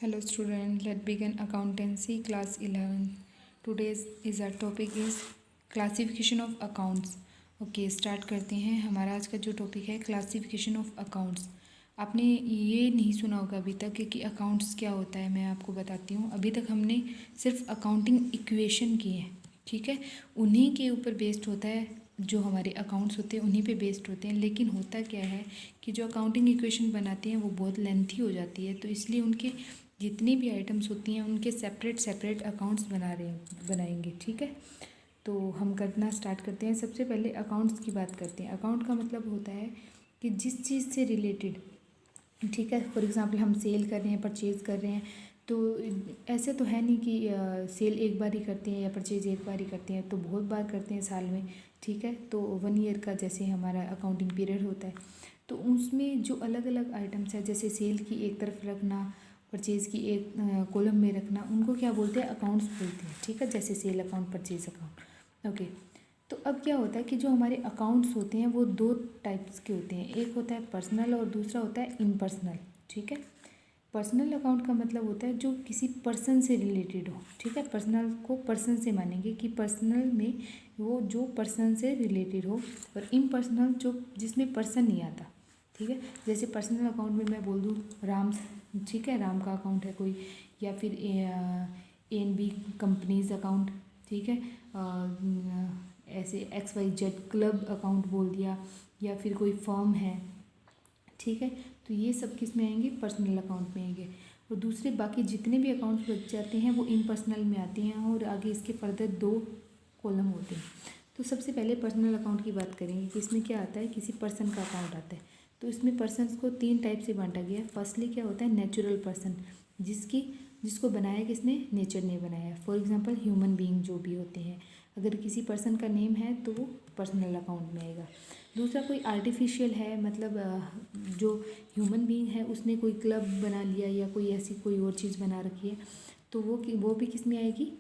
Hello student, let's begin accountancy class 11. Today's is our topic is classification of accounts. Okay start करते हैं। हमारा आज का जो टॉपिक है क्लासिफिकेशन ऑफ अकाउंट्स। आपने ये नहीं सुना होगा अभी तक कि अकाउंट्स क्या होता है। मैं आपको बताती हूँ। अभी तक हमने सिर्फ अकाउंटिंग इक्वेशन की है, ठीक है। उन्हीं के ऊपर बेस्ड होता है, जो हमारे अकाउंट्स होते हैं उन्हीं पे बेस्ड होते हैं। लेकिन होता क्या है कि जो अकाउंटिंग इक्वेशन बनाते हैं वो बहुत लेंथी हो जाती है, तो इसलिए उनके जितनी भी आइटम्स होती हैं उनके सेपरेट सेपरेट अकाउंट्स बनाएंगे, ठीक है। तो हम करना स्टार्ट करते हैं। सबसे पहले अकाउंट्स की बात करते हैं। अकाउंट का मतलब होता है कि जिस चीज़ से रिलेटेड, ठीक है, फॉर एग्ज़ाम्पल हम सेल कर रहे हैं, परचेज़ कर रहे हैं, तो ऐसे तो है नहीं कि सेल एक बार ही करते हैं या परचेज़ एक बार ही करते हैं, तो बहुत बार करते हैं साल में, ठीक है। तो 1 ईयर का जैसे हमारा अकाउंटिंग पीरियड होता है, तो उसमें जो अलग अलग आइटम्स है, जैसे सेल की एक तरफ रखना, परचेज़ की एक कॉलम में रखना, उनको क्या बोलते हैं, अकाउंट्स बोलते हैं, ठीक है। जैसे sale account, purchase account, okay. तो अब क्या होता है कि जो हमारे अकाउंट्स होते हैं वो 2 टाइप्स के होते हैं। एक होता है पर्सनल और दूसरा होता है इम्पर्सनल, ठीक है। पर्सनल अकाउंट का मतलब होता है जो किसी पर्सन से रिलेटेड हो, ठीक है। पर्सनल को पर्सन से मानेंगे कि पर्सनल में वो जो पर्सन से रिलेटेड हो, और इम्पर्सनल जो जिसमें पर्सन नहीं आता, ठीक है। जैसे पर्सनल अकाउंट में मैं बोल दूँ राम, ठीक है, राम का अकाउंट है कोई, या फिर ANB कंपनीज अकाउंट, ठीक है। ऐसे XYZ क्लब अकाउंट बोल दिया, या फिर कोई फर्म है, ठीक है। तो ये सब किस में आएंगे, पर्सनल अकाउंट में आएंगे। और दूसरे बाकी जितने भी अकाउंट्स बच जाते हैं वो इम्पर्सनल में आते हैं, और आगे इसके फर्दर 2 कॉलम होते हैं। तो सबसे पहले पर्सनल अकाउंट की बात करेंगे कि इसमें क्या आता है, किसी पर्सन का अकाउंट आता है। तो इसमें पर्सनस को 3 टाइप से बांटा गया है। फर्स्टली क्या होता है, नेचुरल पर्सन, जिसको बनाया किसने, नेचर ने बनाया। फॉर एग्जांपल ह्यूमन बीइंग जो भी होते हैं, अगर किसी पर्सन का नेम है तो वो पर्सनल अकाउंट में आएगा। दूसरा कोई आर्टिफिशियल है, मतलब जो ह्यूमन बीइंग है उसने कोई क्लब बना लिया या कोई ऐसी कोई और चीज़ बना रखी है, तो वो भी किस में आएगी,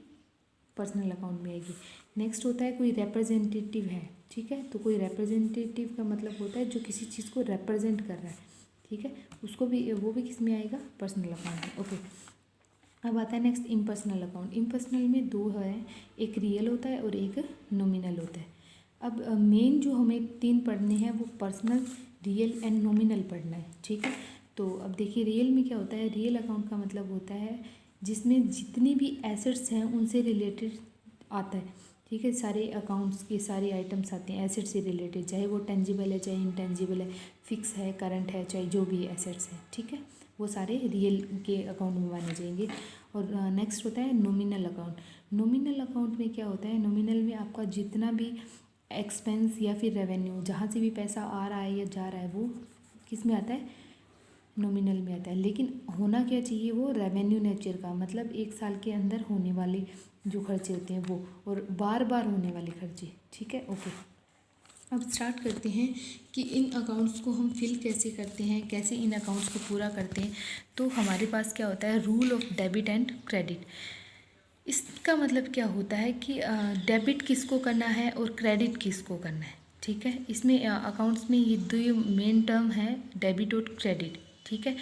पर्सनल अकाउंट में आएगी। नेक्स्ट होता है कोई रिप्रेजेंटेटिव है, ठीक है। तो कोई रिप्रेजेंटेटिव का मतलब होता है जो किसी चीज़ को रिप्रेजेंट कर रहा है, ठीक है, वो भी किस में आएगा, पर्सनल अकाउंट में, ओके। अब आता है नेक्स्ट इम्पर्सनल अकाउंट। इम्पर्सनल में 2 है, एक रियल होता है और एक नॉमिनल होता है। अब मेन जो हमें 3 पढ़ने हैं वो पर्सनल, रियल एंड नॉमिनल पढ़ना है, ठीक है। तो अब देखिए रियल में क्या होता है, रियल अकाउंट का मतलब होता है जिसमें जितनी भी एसेट्स हैं उनसे रिलेटेड आता है, ठीक है। सारे अकाउंट्स के सारे आइटम्स आते हैं एसेट से रिलेटेड, चाहे वो टेंजिबल है चाहे इंटेंजिबल है, फिक्स है, करंट है, चाहे जो भी एसेट्स हैं, ठीक है, वो सारे रियल के अकाउंट में माने जाएंगे। और नेक्स्ट होता है नॉमिनल अकाउंट। नॉमिनल अकाउंट में क्या होता है, नॉमिनल में आपका जितना भी एक्सपेंस या फिर रेवेन्यू, जहाँ से भी पैसा आ रहा है या जा रहा है, वो किस में आता है, नॉमिनल में आता है। लेकिन होना क्या चाहिए, वो रेवेन्यू नेचर का, मतलब 1 साल के अंदर होने वाले जो खर्चे होते हैं वो, और बार बार होने वाले खर्चे, ठीक है, ओके। अब स्टार्ट करते हैं कि इन अकाउंट्स को हम फिल कैसे करते हैं, कैसे इन अकाउंट्स को पूरा करते हैं। तो हमारे पास क्या होता है, rule of debit and credit. इसका मतलब क्या होता है कि डेबिट किसको करना है और क्रेडिट किसको करना है, ठीक है। इसमें अकाउंट्स में ये 2 मेन टर्म है, डेबिट और क्रेडिट, ठीक है।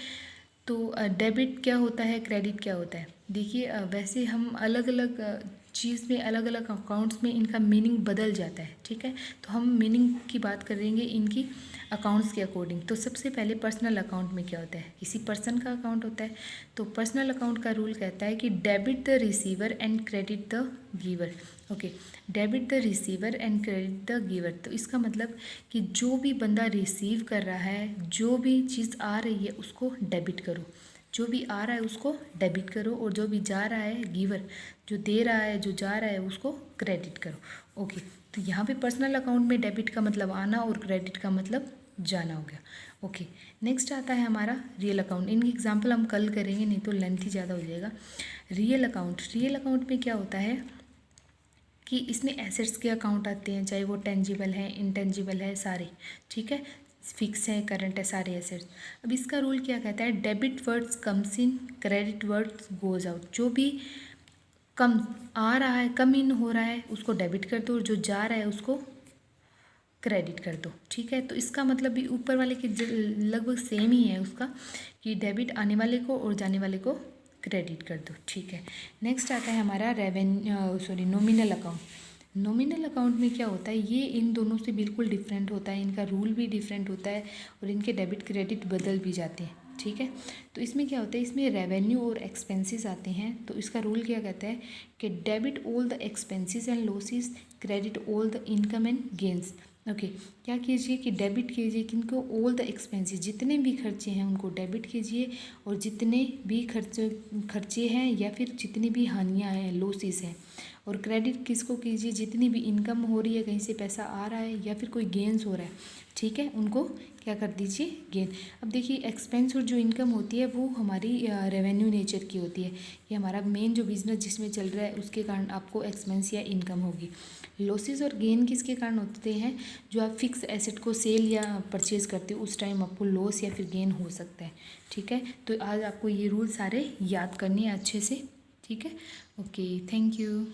तो डेबिट क्या होता है, क्रेडिट क्या होता है, देखिए वैसे हम अलग अलग चीज़ में, अलग अलग अकाउंट्स में इनका मीनिंग बदल जाता है, ठीक है। तो हम मीनिंग की बात करेंगे इनकी अकाउंट्स के अकॉर्डिंग। तो सबसे पहले पर्सनल अकाउंट में क्या होता है, किसी पर्सन का अकाउंट होता है। तो पर्सनल अकाउंट का रूल कहता है कि debit the receiver and credit the giver, okay. Debit the receiver and credit the giver, तो इसका मतलब कि जो भी बंदा रिसीव कर रहा है, जो भी चीज़ आ रही है उसको डेबिट करो, जो भी आ रहा है उसको डेबिट करो, और जो भी जा रहा है, गिवर जो दे रहा है, जो जा रहा है, उसको क्रेडिट करो, ओके। तो यहाँ पे पर्सनल अकाउंट में डेबिट का मतलब आना और क्रेडिट का मतलब जाना हो गया, ओके। नेक्स्ट आता है हमारा रियल अकाउंट। इनकी एग्जांपल हम कल करेंगे, नहीं तो लेंथ ही ज़्यादा हो जाएगा। रियल अकाउंट, रियल अकाउंट में क्या होता है कि इसमें एसेट्स के अकाउंट आते हैं, चाहे वो टेंजिबल है, इंटेंजिबल है, सारे, ठीक है, फिक्स है, करंट है, सारे एसेट्स। अब इसका रूल क्या कहता है, debit words comes in, credit words goes out. जो भी कम आ रहा है, कम इन हो रहा है, उसको डेबिट कर दो, और जो जा रहा है उसको क्रेडिट कर दो, ठीक है। तो इसका मतलब भी ऊपर वाले के लगभग सेम ही है उसका, कि डेबिट आने वाले को और जाने वाले को क्रेडिट कर दो, ठीक है। नेक्स्ट आता है हमारा नॉमिनल अकाउंट। नॉमिनल अकाउंट में क्या होता है, ये इन दोनों से बिल्कुल डिफरेंट होता है, इनका रूल भी डिफरेंट होता है और इनके डेबिट क्रेडिट बदल भी जाते हैं, ठीक है। तो इसमें क्या होता है, इसमें रेवेन्यू और एक्सपेंसेस आते हैं। तो इसका रूल क्या कहता है कि debit all the expenses and losses, credit all the income and gains. Okay, क्या कीजिए कि डेबिट कीजिए किनको, ऑल द एक्सपेंसेस, जितने भी खर्चे हैं उनको डेबिट कीजिए, और जितने भी खर्चे हैं या फिर जितनी भी हानियाँ हैं, लॉसेस हैं। और क्रेडिट किसको कीजिए, जितनी भी इनकम हो रही है, कहीं से पैसा आ रहा है या फिर कोई गेंस हो रहा है, ठीक है, उनको क्या कर दीजिए, गेन। अब देखिए एक्सपेंस और जो इनकम होती है वो हमारी रेवेन्यू नेचर की होती है, ये हमारा मेन जो बिज़नेस जिसमें चल रहा है उसके कारण आपको एक्सपेंस या इनकम होगी। लॉसेस और गेन किसके कारण होते हैं, जो आप फिक्स एसेट को सेल या परचेज करते हो उस टाइम आपको लॉस या फिर गेन हो सकता है, ठीक है। तो आज आपको ये रूल सारे याद करने हैं अच्छे से, ठीक है। Okay, thank you.